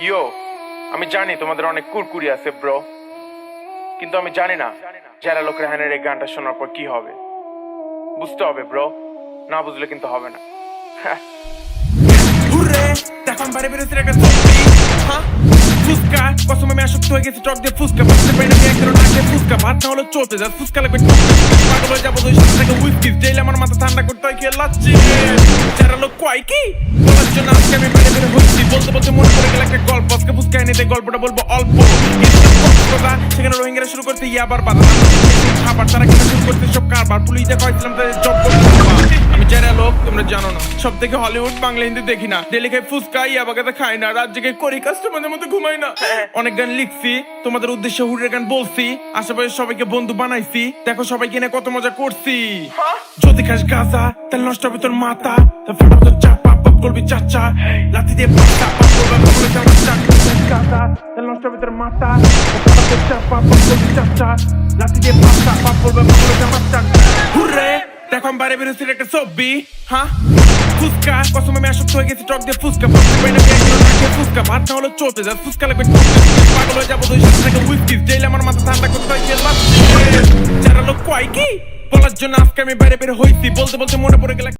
ইয়ো, আমি জানি তোমাদের অনেক কুরকুরি আছে ব্রো, কিন্তু আমি জানি না যারা লোক রেহানের এই গানটা শোনার পর কি হবে। বুঝতে হবে ব্রো, না বুঝলে কিন্তু হবে না। হুররে দেখো আমি বাড়ি বেরোচ্ছি একটা সত্যি হ্যাঁ ফুচকা কসম আমি আসক্ত হয়ে গেছি টক দিয়ে ফুচকা বুঝতে পারি না এক ধরনের আগে ফুচকা ভাত না হলে চলতে যায় ফুচকা লাগবে পাগল হয়ে যাবো দুই সাথে থেকে উইস্কি জেলে আমার মাথা ঠান্ডা করতে হয় খেয়ে লাচ্ছি যারা লোক কয় কি বলার জন্য আজকে আমি বাইরে বের হচ্ছি বলতে বলতে মনে পড়ে গেল একটা গল্প আজকে ফুচকা এনে গল্পটা বলবো অল্প কথা সেখানে রোহিঙ্গারা শুরু করতে ইয়াবার বাধা খাবার তারা কিনা শুরু করতে সব কারবার পুলিশ দেখা হয়েছিলাম তাদের জব আমি যারা লোক তোমরা জানো না সব থেকে হলিউড বাংলা হিন্দি দেখি না ডেলি খাই ফুচকা ইয়াবাগাতে খাই না রাত জেগে করি কাস্টমারদের মধ্যে ঘুমাই না অনেক গান লিখছি তোমাদের উদ্দেশ্যে হুড়ের গান বলছি আশেপাশে সবাইকে বন্ধু বানাইছি দেখো সবাইকে নিয়ে কত মজা করছি যদি খাস গাঁজা তাহলে নষ্ট হবে তোর মাথা ফাটা তোর চাপা পাপ করবি চাচা লাথি দিয়ে পাতা পাপ করবে বলে আমার চাচা গাঁজা তাহলে নষ্ট হবে তোর মাথা ফাটা তোর চাপা পাপ করবি চাচা লাথি দিয়ে পাতা পাপ করবে বলে আমার চাচা হুররে দেখো আমি বাইরে বেরোচ্ছি একটা ছবি হ্যাঁ ফুচকা কসম আমি আসক্ত হয়ে গেছি টক দিয়ে ফুচকা বুঝতে পারি না ফুচকা ভাত না হলে চলতে যায় ফুচকা লাগবে পাগল হয়ে যাবো দুই সাথে থেকে উইস্কি জেলে আমার মাথা ঠান্ডা করতে হয় যারা লোক কয় কি বলার জন্য আজকে আমি বাইরে বের হইছি বলতে বলতে মনে পড়ে গেল